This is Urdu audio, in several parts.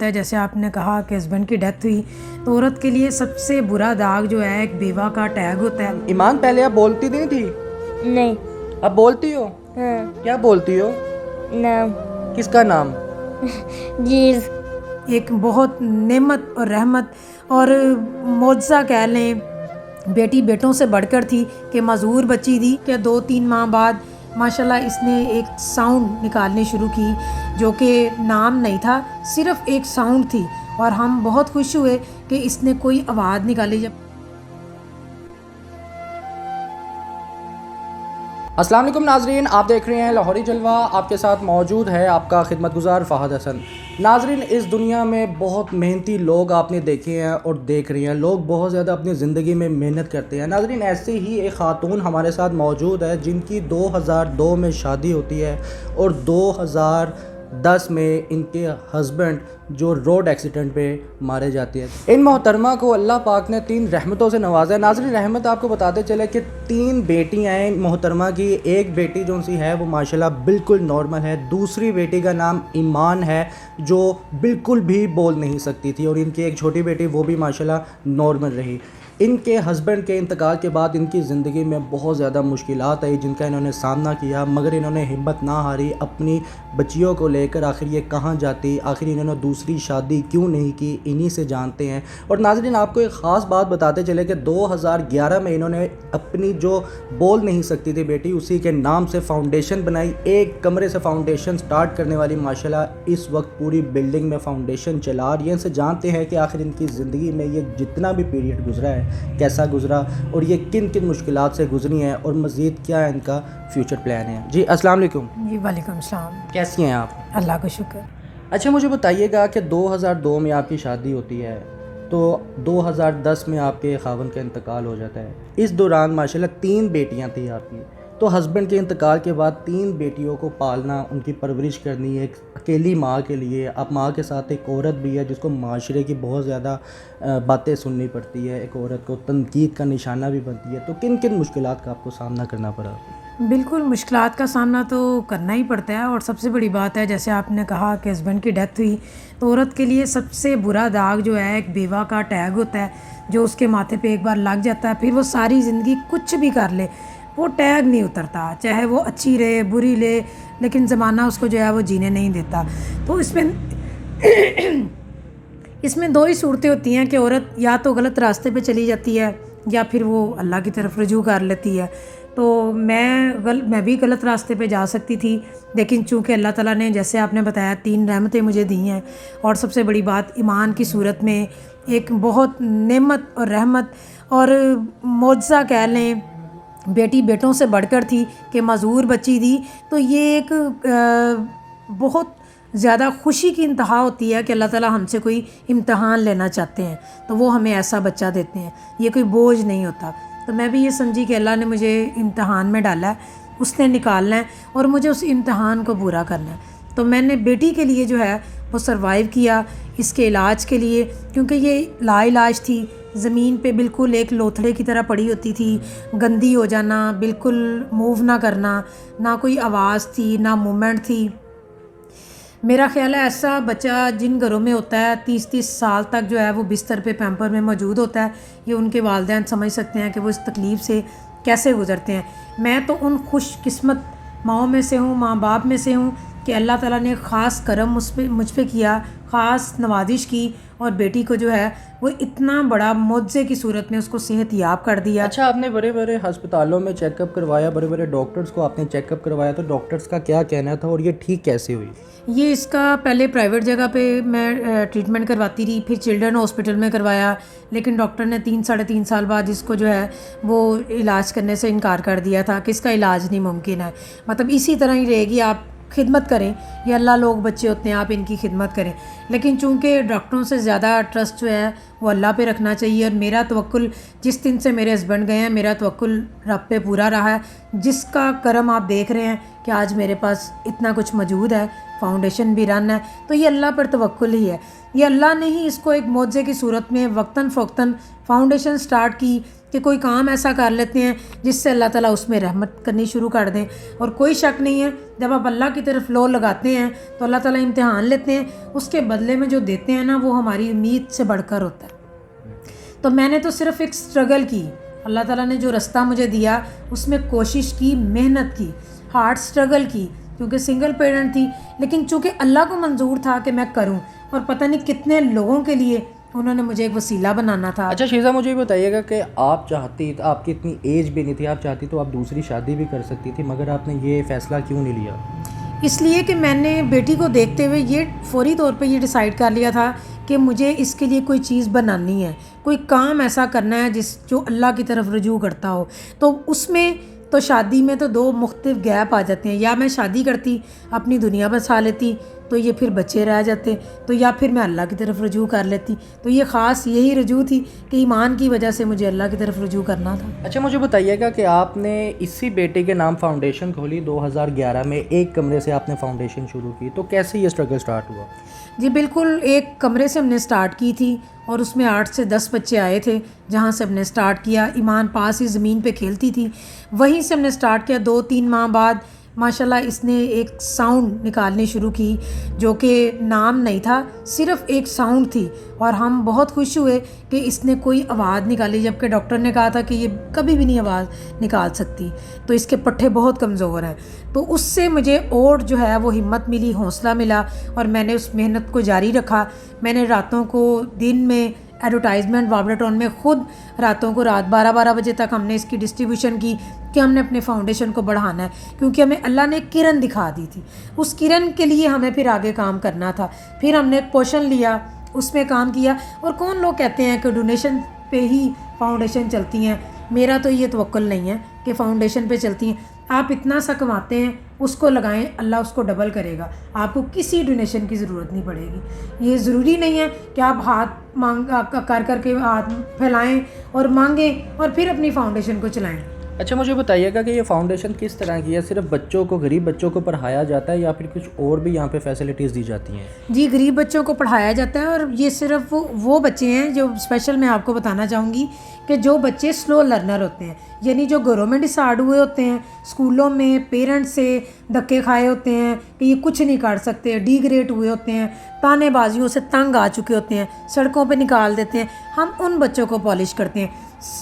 ہے جیسے آپ نے کہا کہ ہسبینڈ کی ڈیتھ ہوئی تو عورت کے لیے سب سے برا داغ جو ہے ایک بیوہ کا ٹیگ ہوتا ہے. ایمان پہلے آپ بولتی نہیں تھی؟ نہیں. اب بولتی ہو؟ ہاں. کیا بولتی ہو؟ نام. کس کا نام؟ جیز. ایک بہت نعمت اور رحمت اور معجزہ کہہ لیں، بیٹی بیٹوں سے بڑھ کر تھی کہ معذور بچی تھی کہ 2-3 ماہ بعد ماشاءاللہ اس نے ایک ساؤنڈ نکالنی شروع کی جو کہ نام نہیں تھا، صرف ایک ساؤنڈ تھی، اور ہم بہت خوش ہوئے کہ اس نے کوئی آواز نکالی. جب السلام علیکم ناظرین، آپ دیکھ رہے ہیں لاہوری جلوہ. آپ کے ساتھ موجود ہے آپ کا خدمت گزار فہد حسن. ناظرین، اس دنیا میں بہت محنتی لوگ آپ نے دیکھے ہیں اور دیکھ رہے ہیں، لوگ بہت زیادہ اپنی زندگی میں محنت کرتے ہیں. ناظرین، ایسے ہی ایک خاتون ہمارے ساتھ موجود ہے جن کی 2002 میں شادی ہوتی ہے اور 2010 میں ان کے ہسبینڈ جو روڈ ایکسیڈنٹ پہ مارے جاتے ہیں. ان محترمہ کو اللہ پاک نے 3 رحمتوں سے نوازا ہے. ناظرین، رحمت آپ کو بتاتے چلے کہ 3 بیٹیاں ہیں محترمہ کی. ایک بیٹی جو سی ہے وہ ماشاءاللہ بالکل نارمل ہے، دوسری بیٹی کا نام ایمان ہے جو بالکل بھی بول نہیں سکتی تھی، اور ان کی ایک چھوٹی بیٹی وہ بھی ماشاءاللہ نارمل رہی. ان کے ہسبینڈ کے انتقال کے بعد ان کی زندگی میں بہت زیادہ مشکلات آئی جن کا انہوں نے سامنا کیا، مگر انہوں نے ہمت نہ ہاری اپنی بچیوں کو لے کر. آخر یہ کہاں جاتی، آخر انہوں نے دوسری شادی کیوں نہیں کی، انہی سے جانتے ہیں. اور ناظرین، آپ کو ایک خاص بات بتاتے چلے کہ 2011 میں انہوں نے اپنی جو بول نہیں سکتی تھی بیٹی، اسی کے نام سے فاؤنڈیشن بنائی. ایک کمرے سے فاؤنڈیشن سٹارٹ کرنے والی ماشاءاللہ اس وقت پوری بلڈنگ میں فاؤنڈیشن چلا رہی ہیں. ان سے جانتے ہیں کہ آخر ان کی زندگی میں یہ جتنا بھی پیریڈ گزرا ہے کیسا گزرا اور یہ کن کن مشکلات سے گزری ہیں اور مزید کیا ان کا فیوچر پلان ہے. جی السلام علیکم. جی وعلیکم السلام. کیسی ہیں آپ؟ اللہ کا شکر. اچھا، مجھے بتائیے گا کہ 2002 میں آپ کی شادی ہوتی ہے تو 2010 میں آپ کے خاوند کا انتقال ہو جاتا ہے. اس دوران ماشاءاللہ 3 بیٹیاں تھیں آپ کی. تو ہسبینڈ کے انتقال کے بعد 3 بیٹیوں کو پالنا، ان کی پرورش کرنی ایک اکیلی ماں کے لیے، اب ماں کے ساتھ ایک عورت بھی ہے جس کو معاشرے کی بہت زیادہ باتیں سننی پڑتی ہے، ایک عورت کو تنقید کا نشانہ بھی بنتی ہے. تو کن کن مشکلات کا آپ کو سامنا کرنا پڑا؟ بالکل مشکلات کا سامنا تو کرنا ہی پڑتا ہے، اور سب سے بڑی بات ہے جیسے آپ نے کہا کہ ہسبینڈ کی ڈیتھ ہوئی تو عورت کے لیے سب سے برا داغ جو ہے ایک بیوہ کا ٹیگ ہوتا ہے جو اس کے ماتھے پہ ایک بار لگ جاتا ہے، پھر وہ ساری زندگی کچھ بھی کر لے وہ ٹیگ نہیں اترتا، چاہے وہ اچھی رہے بری لے، لیکن زمانہ اس کو جو ہے وہ جینے نہیں دیتا. تو اس میں 2 ہی صورتیں ہوتی ہیں کہ عورت یا تو غلط راستے پہ چلی جاتی ہے یا پھر وہ اللہ کی طرف رجوع کر لیتی ہے. تو میں بھی غلط راستے پہ جا سکتی تھی، لیکن چونکہ اللہ تعالیٰ نے جیسے آپ نے بتایا 3 رحمتیں مجھے دی ہیں، اور سب سے بڑی بات ایمان کی صورت میں ایک بہت نعمت اور رحمت اور معجزہ کہہ لیں، بیٹی بیٹوں سے بڑھ کر تھی کہ معذور بچی تھی. تو یہ ایک بہت زیادہ خوشی کی انتہا ہوتی ہے کہ اللہ تعالیٰ ہم سے کوئی امتحان لینا چاہتے ہیں تو وہ ہمیں ایسا بچہ دیتے ہیں، یہ کوئی بوجھ نہیں ہوتا. تو میں بھی یہ سمجھی کہ اللہ نے مجھے امتحان میں ڈالا ہے، اس نے نکالنا ہے اور مجھے اس امتحان کو پورا کرنا ہے. تو میں نے بیٹی کے لیے جو ہے وہ سروائیو کیا، اس کے علاج کے لیے، کیونکہ یہ لا علاج تھی، زمین پہ بالکل ایک لوتھڑے کی طرح پڑی ہوتی تھی، گندی ہو جانا، بالکل موو نہ کرنا، نہ کوئی آواز تھی نہ مومنٹ تھی. میرا خیال ہے ایسا بچہ جن گھروں میں ہوتا ہے 30 سال تک جو ہے وہ بستر پہ پیمپر میں موجود ہوتا ہے، یہ ان کے والدین سمجھ سکتے ہیں کہ وہ اس تکلیف سے کیسے گزرتے ہیں. میں تو ان خوش قسمت ماؤں میں سے ہوں، ماں باپ میں سے ہوں کہ اللہ تعالیٰ نے خاص کرم مجھ پہ کیا، خاص نوازش کی، اور بیٹی کو جو ہے وہ اتنا بڑا معجزے کی صورت میں اس کو صحت یاب کر دیا. اچھا، آپ نے بڑے بڑے ہسپتالوں میں چیک اپ کروایا، بڑے بڑے ڈاکٹرز کو آپ نے چیک اپ کروایا، تو ڈاکٹرز کا کیا کہنا تھا اور یہ ٹھیک کیسے ہوئی؟ یہ اس کا پہلے پرائیویٹ جگہ پہ میں ٹریٹمنٹ کرواتی رہی، پھر چلڈرن ہاسپٹل میں کروایا، لیکن ڈاکٹر نے 3-3.5 سال بعد اس کو جو ہے وہ علاج کرنے سے انکار کر دیا تھا کہ اس کا علاج نہیں ممکن ہے، مطلب اسی طرح ہی رہے گی، آپ خدمت کریں، یہ اللہ لوگ بچے ہوتے ہیں، آپ ان کی خدمت کریں. لیکن چونکہ ڈاکٹروں سے زیادہ ٹرسٹ جو ہے وہ اللہ پہ رکھنا چاہیے، اور میرا توکل جس دن سے میرے ہسبینڈ گئے ہیں میرا توکل رب پہ پورا رہا ہے. جس کا کرم آپ دیکھ رہے ہیں کہ آج میرے پاس اتنا کچھ موجود ہے, فاؤنڈیشن بھی رن ہے, تو یہ اللہ پر توکل ہی ہے. یہ اللہ نے ہی اس کو ایک معجزے کی صورت میں وقتاً فوقتاً فاؤنڈیشن سٹارٹ کی کہ کوئی کام ایسا کر لیتے ہیں جس سے اللہ تعالیٰ اس میں رحمت کرنی شروع کر دیں. اور کوئی شک نہیں ہے, جب آپ اللہ کی طرف لو لگاتے ہیں تو اللہ تعالیٰ امتحان لیتے ہیں, اس کے بدلے میں جو دیتے ہیں نا وہ ہماری امید سے بڑھ کر ہوتا ہے. تو میں نے تو صرف ایک سٹرگل کی, اللہ تعالیٰ نے جو رستہ مجھے دیا اس میں کوشش کی, محنت کی, ہارڈ سٹرگل کی, کیونکہ سنگل پیرنٹ تھی. لیکن چونکہ اللہ کو منظور تھا کہ میں کروں, اور پتہ نہیں کتنے لوگوں کے لیے انہوں نے مجھے ایک وسیلہ بنانا تھا. اچھا شیزہ, مجھے یہ بتائیے گا کہ آپ چاہتی, آپ کی اتنی ایج بھی نہیں تھی, آپ چاہتی تو آپ دوسری شادی بھی کر سکتی تھی, مگر آپ نے یہ فیصلہ کیوں نہیں لیا؟ اس لیے کہ میں نے بیٹی کو دیکھتے ہوئے یہ فوری طور پہ یہ ڈیسائیڈ کر لیا تھا کہ مجھے اس کے لیے کوئی چیز بنانی ہے, کوئی کام ایسا کرنا ہے جو اللہ کی طرف رجوع کرتا ہو. تو اس میں تو شادی میں تو دو مختلف گیپ آ جاتے ہیں, یا میں شادی کرتی اپنی دنیا بسا لیتی تو یہ پھر بچے رہ جاتے, تو یا پھر میں اللہ کی طرف رجوع کر لیتی. تو یہ خاص یہی رجوع تھی کہ ایمان کی وجہ سے مجھے اللہ کی طرف رجوع کرنا تھا. اچھا مجھے بتائیے گا کہ آپ نے اسی بیٹے کے نام فاؤنڈیشن کھولی 2011 میں, ایک کمرے سے آپ نے فاؤنڈیشن شروع کی, تو کیسے یہ اسٹرگل سٹارٹ ہوا؟ جی بالکل, ایک کمرے سے ہم نے سٹارٹ کی تھی اور اس میں 8 سے 10 بچے آئے تھے, جہاں سے ہم نے سٹارٹ کیا. ایمان پاس ہی زمین پہ کھیلتی تھی, وہیں سے ہم نے سٹارٹ کیا. 2-3 ماہ بعد ماشاءاللہ اس نے ایک ساؤنڈ نکالنی شروع کی, جو کہ نام نہیں تھا, صرف ایک ساؤنڈ تھی, اور ہم بہت خوش ہوئے کہ اس نے کوئی آواز نکالی, جبکہ ڈاکٹر نے کہا تھا کہ یہ کبھی بھی نہیں آواز نکال سکتی, تو اس کے پٹھے بہت کمزور ہیں. تو اس سے مجھے اور جو ہے وہ ہمت ملی, حوصلہ ملا, اور میں نے اس محنت کو جاری رکھا. میں نے راتوں کو دن میں ایڈورٹائزمنٹ وابلاٹون میں خود راتوں کو رات 12 بجے تک ہم نے اس کی ڈسٹریبیوشن کی کہ ہم نے اپنے فاؤنڈیشن کو بڑھانا ہے, کیونکہ ہمیں اللہ نے ایک کرن دکھا دی تھی. اس کرن کے لیے ہمیں پھر آگے کام کرنا تھا. پھر ہم نے ایک پوشن لیا, اس میں کام کیا. اور کون لوگ کہتے ہیں کہ ڈونیشن پہ ہی فاؤنڈیشن چلتی ہیں, میرا تو یہ توکل نہیں ہے کہ فاؤنڈیشن پہ چلتی ہیں. آپ اتنا سا کماتے ہیں, اس کو لگائیں, اللہ اس کو ڈبل کرے گا. آپ کو کسی ڈونیشن کی ضرورت نہیں پڑے گی. یہ ضروری نہیں ہے کہ آپ ہاتھ کر کے ہاتھ پھیلائیں اور مانگیں اور پھر اپنی فاؤنڈیشن کو چلائیں. اچھا مجھے بتائیے گا کہ یہ فاؤنڈیشن کس طرح کی ہے؟ صرف بچوں کو, غریب بچوں کو پڑھایا جاتا ہے یا پھر کچھ اور بھی یہاں پہ فیسلٹیز دی جاتی ہیں؟ جی غریب بچوں کو پڑھایا جاتا ہے, اور یہ صرف وہ بچے ہیں جو اسپیشل میں آپ کو بتانا چاہوں گی کہ جو بچے سلو لرنر ہوتے ہیں, یعنی جو گھروں میں ڈسارڈ ہوئے ہوتے ہیں, اسکولوں میں پیرنٹس سے دھکے کھائے ہوتے ہیں کہ یہ کچھ نہیں کر سکتے, ڈی گریڈ ہوئے ہوتے ہیں, تانے بازیوں سے تنگ آ چکے ہوتے ہیں, سڑکوں پہ نکال دیتے ہیں. ہم ان بچوں کو پالش کرتے ہیں.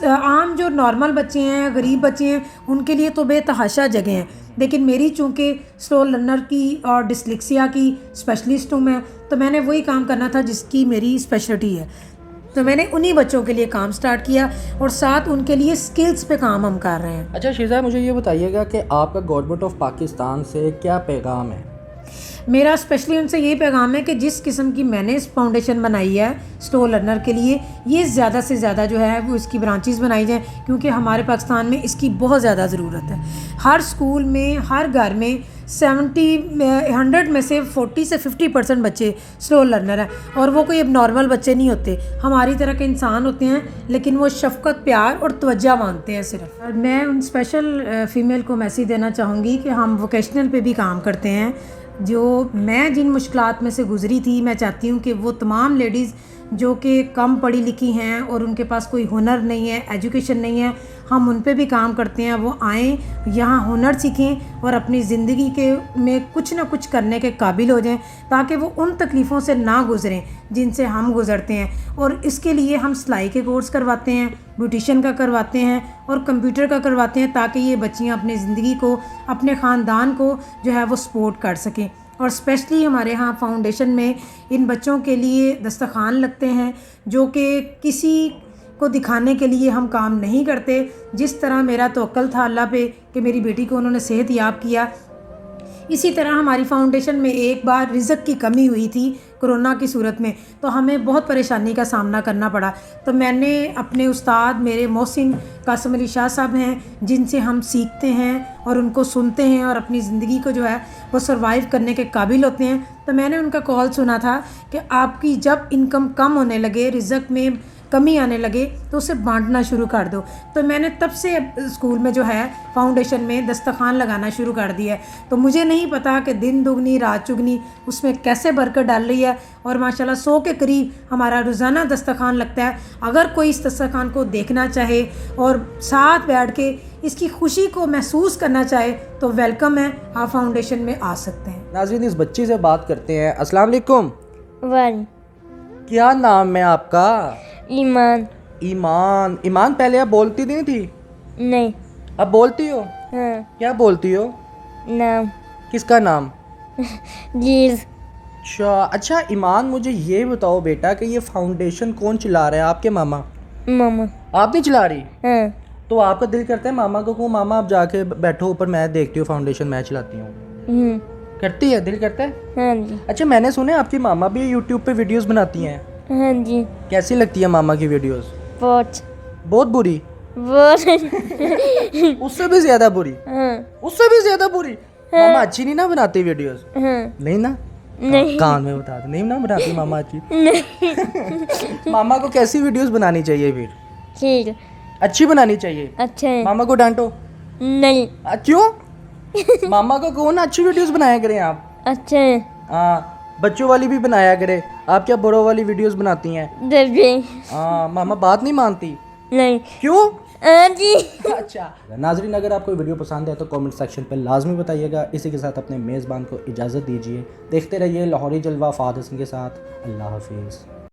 عام جو نارمل بچے ہیں, غریب بچے ہیں, ان کے لیے تو بے تحاشا جگہ ہیں. لیکن میری چونکہ سلو لرنر کی اور ڈسلیکسیا کی اسپیشلسٹ ہوں میں, تو میں نے وہی کام کرنا تھا جس کی میری اسپیشلٹی ہے. تو میں نے انہی بچوں کے لیے کام سٹارٹ کیا, اور ساتھ ان کے لیے سکلز پہ کام ہم کر رہے ہیں. اچھا شیزہ, مجھے یہ بتائیے گا کہ آپ کا گورنمنٹ آف پاکستان سے کیا پیغام ہے؟ میرا اسپیشلی ان سے یہی پیغام ہے کہ جس قسم کی میں نے فاؤنڈیشن بنائی ہے سلو لرنر کے لیے, یہ زیادہ سے زیادہ جو ہے وہ اس کی برانچز بنائی جائیں, کیونکہ ہمارے پاکستان میں اس کی بہت زیادہ ضرورت ہے. ہر اسکول میں, ہر گھر میں 100 میں سے 40 سے 50% بچے سلو لرنر ہیں, اور وہ کوئی اب نارمل بچے نہیں ہوتے, ہماری طرح کے انسان ہوتے ہیں, لیکن وہ شفقت, پیار اور توجہ مانگتے ہیں صرف. میں ان اسپیشل فیمیل کو میسیج دینا چاہوں گی کہ ہم ووکیشنل پہ بھی کام کرتے ہیں. جو میں جن مشکلات میں سے گزری تھی, میں چاہتی ہوں کہ وہ تمام لیڈیز جو کہ کم پڑھی لکھی ہیں اور ان کے پاس کوئی ہنر نہیں ہے, ایجوکیشن نہیں ہے, ہم ان پہ بھی کام کرتے ہیں. وہ آئیں, یہاں ہنر سیکھیں اور اپنی زندگی کے میں کچھ نہ کچھ کرنے کے قابل ہو جائیں, تاکہ وہ ان تکلیفوں سے نہ گزریں جن سے ہم گزرتے ہیں. اور اس کے لیے ہم سلائی کے کورس کرواتے ہیں, بیوٹیشین کا کرواتے ہیں اور کمپیوٹر کا کرواتے ہیں, تاکہ یہ بچیاں اپنی زندگی کو, اپنے خاندان کو جو ہے وہ سپورٹ کر سکیں. اور اسپیشلی ہمارے ہاں فاؤنڈیشن میں ان بچوں کے لیے دسترخوان لگتے ہیں, جو کہ کسی کو دکھانے کے لیے ہم کام نہیں کرتے. جس طرح میرا توکل تھا اللہ پہ کہ میری بیٹی کو انہوں نے صحت یاب کیا, اسی طرح ہماری فاؤنڈیشن میں ایک بار رزق کی کمی ہوئی تھی کرونا کی صورت میں, تو ہمیں بہت پریشانی کا سامنا کرنا پڑا. تو میں نے اپنے استاد میرے محسن قاسم علی شاہ صاحب ہیں, جن سے ہم سیکھتے ہیں اور ان کو سنتے ہیں اور اپنی زندگی کو جو ہے وہ سروائیو کرنے کے قابل ہوتے ہیں. تو میں نے ان کا کال سنا تھا کہ آپ کی جب انکم کم ہونے لگے, رزق میں کمی آنے لگے تو اسے بانٹنا شروع کر دو. تو میں نے تب سے اسکول میں جو ہے فاؤنڈیشن میں دسترخوان لگانا شروع کر دیا ہے. تو مجھے نہیں پتا کہ دن دگنی رات چگنی اس میں کیسے برکت ڈال رہی ہے, اور ماشاءاللہ 100 کے قریب ہمارا روزانہ دسترخوان لگتا ہے. اگر کوئی اس دسترخوان کو دیکھنا چاہے اور ساتھ بیٹھ کے اس کی خوشی کو محسوس کرنا چاہے تو ویلکم ہے, آپ فاؤنڈیشن میں آ سکتے ہیں. ناظرین اس بچی سے بات کرتے ہیں. السلام علیکم, ون کیا نام ہے آپ کا؟ ایمان ایمان. ایمان پہلے آپ بولتی نہیں تھی, نہیں اب بولتی ہو؟ ہاں کیا بولتی ہو؟ نام کس کا نام؟ جیز اچھا ایمان مجھے یہ بتاؤ بیٹا کہ یہ فاؤنڈیشن کون چلا رہا ہے؟ آپ کے ماما؟ ماما آپ نہیں چلا رہی؟ ہاں تو آپ کا دل کرتا ہے ماما کو کہوں ماما آپ جا کے بیٹھو اوپر, میں دیکھتی ہوں فاؤنڈیشن میں چلاتی ہوں, کرتی ہے؟ دل کرتا ہے. ہاں جی اچھا میں نے سنا ہے آپ کی ماما بھی یوٹیوب پہ ویڈیوز بناتی ہیں, ہاں جی کیسی لگتی ہے ماما کی ویڈیوز؟ بہت بہت بری؟ بہت اس سے بھی زیادہ بری؟ ہاں اس سے بھی زیادہ بری؟ ماما اچھی نہیں نا بناتی ویڈیوز؟ ہاں نہیں نا؟ نہیں کان میں بتا دو, نہیں نا بناتی ماما اچھی؟ ماما کو کیسی ویڈیوز بنانی چاہیے پھر؟ ٹھیک اچھی بنانی چاہیے. اچھا ہے ماما کو ڈانٹو. نہیں کیوں؟ ماما کو کہو نا اچھی ویڈیوز بنایا کریں آپ. اچھا ہے ہاں بچوں والی بھی بنایا کرے. آپ کیا بڑوں والی ویڈیوز بناتی ہیں؟ درجے ہاں ماما بات نہیں مانتی. نہیں کیوں؟ ہاں جی. اچھا ناظرین اگر آپ کو ویڈیو پسند ہے تو کامنٹ سیکشن پہ لازمی بتائیے گا. اسی کے ساتھ اپنے میزبان کو اجازت دیجیے. دیکھتے رہیے لاہوری جلوہ فہد حسن کے ساتھ. اللہ حافظ.